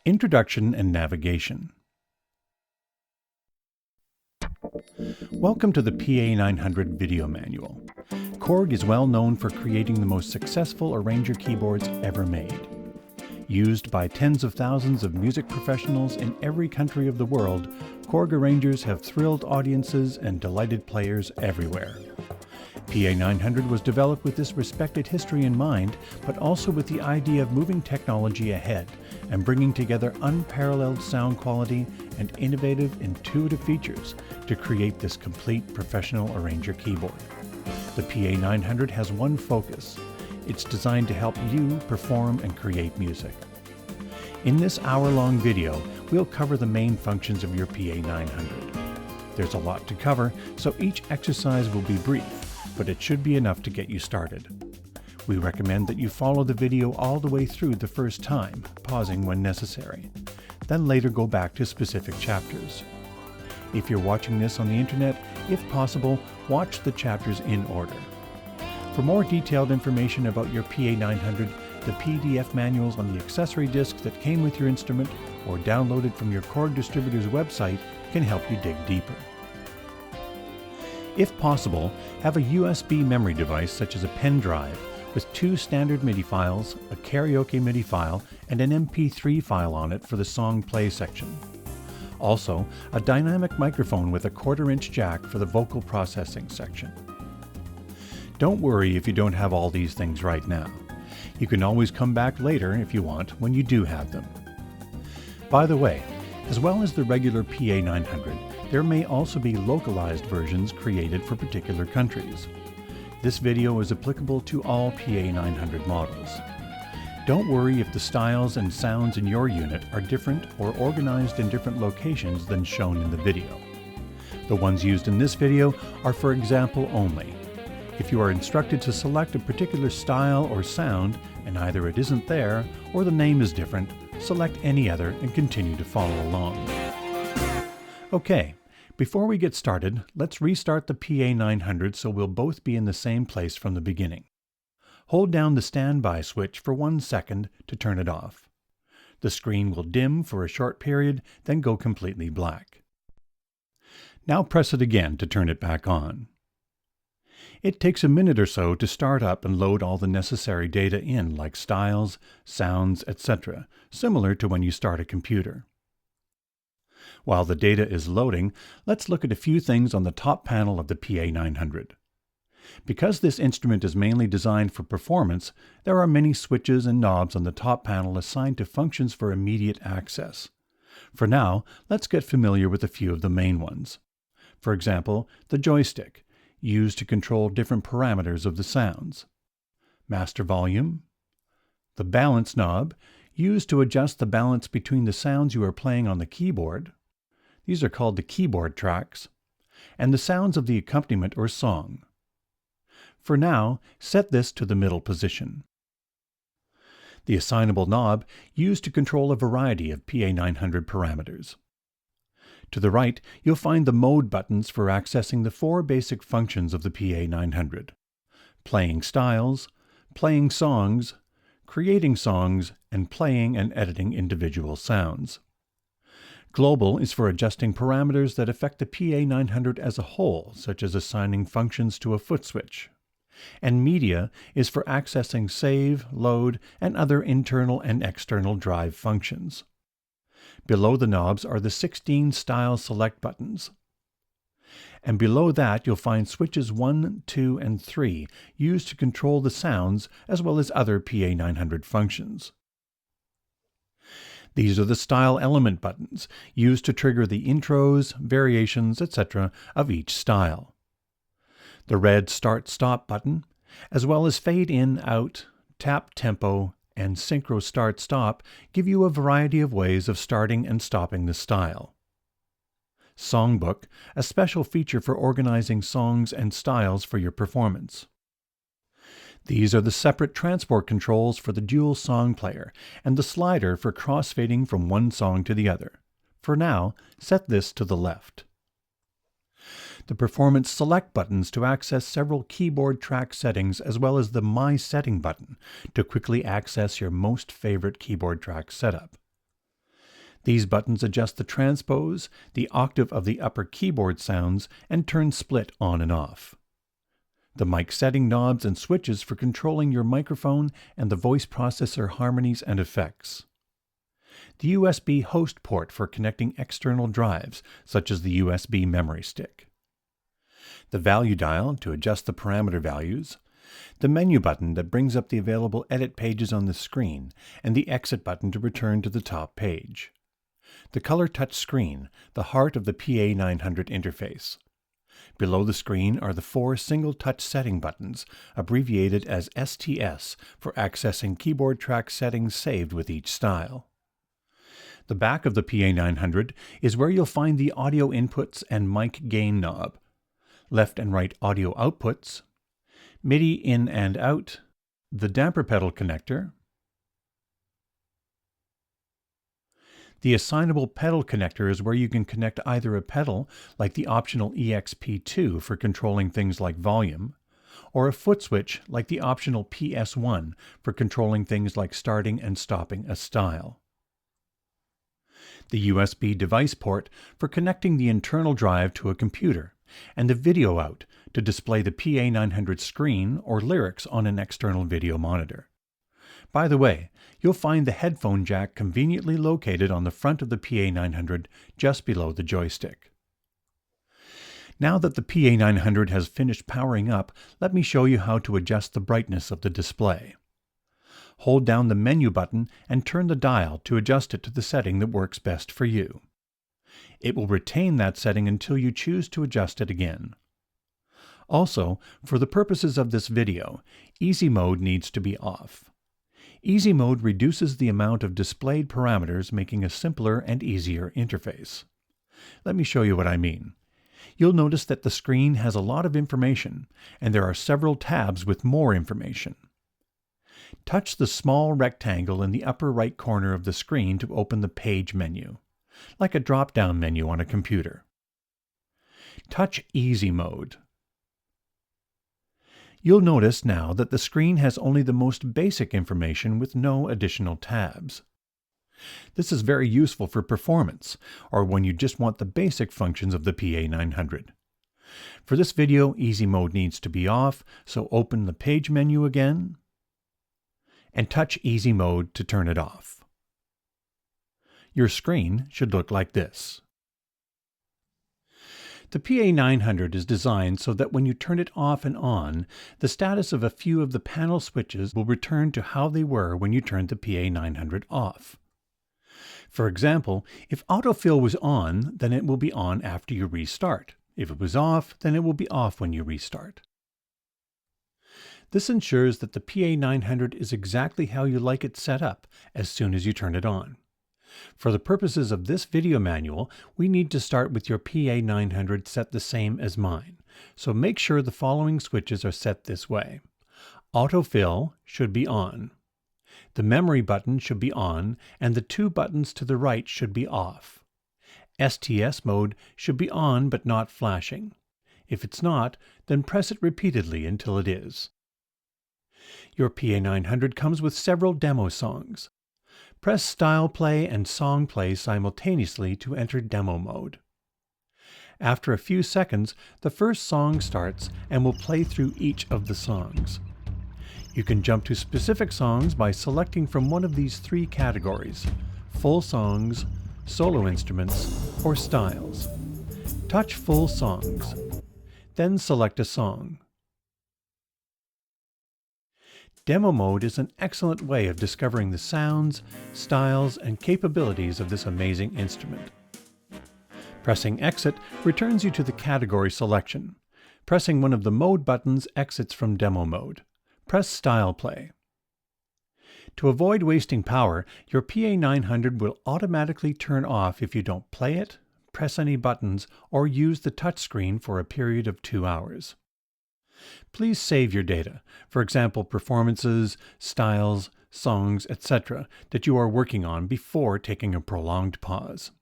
Introduction and Navigation. Welcome to the PA900 Video Manual. Korg is well known for creating the most successful arranger keyboards ever made. Used by tens of thousands of music professionals in every country of the world, Korg arrangers have thrilled audiences and delighted players everywhere. PA900 was developed with this respected history in mind, but also with the idea of moving technology ahead and bringing together unparalleled sound quality and innovative, intuitive features to create this complete professional arranger keyboard. The PA900 has one focus. It's designed to help you perform and create music. In this hour-long video, we'll cover the main functions of your PA900. There's a lot to cover, so each exercise will be brief, but it should be enough to get you started. We recommend that you follow the video all the way through the first time, pausing when necessary. Then later go back to specific chapters. If you're watching this on the internet, if possible, watch the chapters in order. For more detailed information about your PA900, the PDF manuals on the accessory disc that came with your instrument or downloaded from your Korg distributor's website can help you dig deeper. If possible, have a USB memory device such as a pen drive with 2 standard MIDI files, a karaoke MIDI file, and an MP3 file on it for the song play section. Also, a dynamic microphone with a 1/4-inch jack for the vocal processing section. Don't worry if you don't have all these things right now. You can always come back later if you want when you do have them. By the way, as well as the regular PA900, there may also be localized versions created for particular countries. This video is applicable to all PA900 models. Don't worry if the styles and sounds in your unit are different or organized in different locations than shown in the video. The ones used in this video are for example only. If you are instructed to select a particular style or sound and either it isn't there or the name is different, select any other and continue to follow along. Okay, before we get started, let's restart the PA900 so we'll both be in the same place from the beginning. Hold down the standby switch for 1 second to turn it off. The screen will dim for a short period, then go completely black. Now press it again to turn it back on. It takes a minute or so to start up and load all the necessary data in, like styles, sounds, etc., similar to when you start a computer. While the data is loading, let's look at a few things on the top panel of the PA900. Because this instrument is mainly designed for performance, there are many switches and knobs on the top panel assigned to functions for immediate access. For now, let's get familiar with a few of the main ones. For example, the joystick, used to control different parameters of the sounds. Master volume. The balance knob, used to adjust the balance between the sounds you are playing on the keyboard. These are called the keyboard tracks. And the sounds of the accompaniment or song. For now, set this to the middle position. The assignable knob, used to control a variety of PA900 parameters. To the right, you'll find the mode buttons for accessing the 4 basic functions of the PA900. Playing styles, playing songs, creating songs, and playing and editing individual sounds. Global is for adjusting parameters that affect the PA900 as a whole, such as assigning functions to a foot switch. And media is for accessing save, load, and other internal and external drive functions. Below the knobs are the 16 style select buttons. And below that you'll find switches 1, 2, and 3 used to control the sounds as well as other PA900 functions. These are the style element buttons used to trigger the intros, variations, etc. of each style. The red start-stop button, as well as fade in, out, tap tempo, and synchro start-stop give you a variety of ways of starting and stopping the style. Songbook, a special feature for organizing songs and styles for your performance. These are the separate transport controls for the dual song player and the slider for crossfading from one song to the other. For now, set this to the left. The Performance Select buttons to access several keyboard track settings, as well as the My Setting button to quickly access your most favorite keyboard track setup. These buttons adjust the transpose, the octave of the upper keyboard sounds, and turn split on and off. The mic setting knobs and switches for controlling your microphone and the voice processor harmonies and effects. The USB host port for connecting external drives, such as the USB memory stick. The value dial to adjust the parameter values. The menu button that brings up the available edit pages on the screen, and the exit button to return to the top page. The color touch screen, the heart of the PA900 interface. Below the screen are the 4 single touch setting buttons, abbreviated as STS, for accessing keyboard track settings saved with each style. The back of the PA900 is where you'll find the audio inputs and mic gain knob, left and right audio outputs, MIDI in and out, the damper pedal connector, the assignable pedal connector is where you can connect either a pedal, like the optional EXP2 for controlling things like volume, or a foot switch like the optional PS1 for controlling things like starting and stopping a style. The USB device port for connecting the internal drive to a computer, and the video out to display the PA900 screen or lyrics on an external video monitor. By the way, you'll find the headphone jack conveniently located on the front of the PA900 just below the joystick. Now that the PA900 has finished powering up, let me show you how to adjust the brightness of the display. Hold down the menu button and turn the dial to adjust it to the setting that works best for you. It will retain that setting until you choose to adjust it again. Also, for the purposes of this video, Easy Mode needs to be off. Easy Mode reduces the amount of displayed parameters, making a simpler and easier interface. Let me show you what I mean. You'll notice that the screen has a lot of information, and there are several tabs with more information. Touch the small rectangle in the upper right corner of the screen to open the Page menu, like a drop-down menu on a computer. Touch Easy Mode. You'll notice now that the screen has only the most basic information with no additional tabs. This is very useful for performance, or when you just want the basic functions of the PA900. For this video, Easy Mode needs to be off, so open the Page menu again, and touch Easy Mode to turn it off. Your screen should look like this. The PA900 is designed so that when you turn it off and on, the status of a few of the panel switches will return to how they were when you turned the PA900 off. For example, if autofill was on, then it will be on after you restart. If it was off, then it will be off when you restart. This ensures that the PA900 is exactly how you like it set up as soon as you turn it on. For the purposes of this video manual, we need to start with your PA900 set the same as mine, so make sure the following switches are set this way. Autofill should be on. The memory button should be on, and the 2 buttons to the right should be off. STS mode should be on but not flashing. If it's not, then press it repeatedly until it is. Your PA900 comes with several demo songs. Press Style Play and Song Play simultaneously to enter demo mode. After a few seconds, the first song starts and will play through each of the songs. You can jump to specific songs by selecting from one of these 3 categories: full songs, solo instruments, or styles. Touch Full Songs. Then select a song. Demo mode is an excellent way of discovering the sounds, styles, and capabilities of this amazing instrument. Pressing Exit returns you to the category selection. Pressing one of the mode buttons exits from demo mode. Press Style Play. To avoid wasting power, your PA900 will automatically turn off if you don't play it, press any buttons, or use the touchscreen for a period of 2 hours. Please save your data, for example performances, styles, songs, etc., that you are working on before taking a prolonged pause.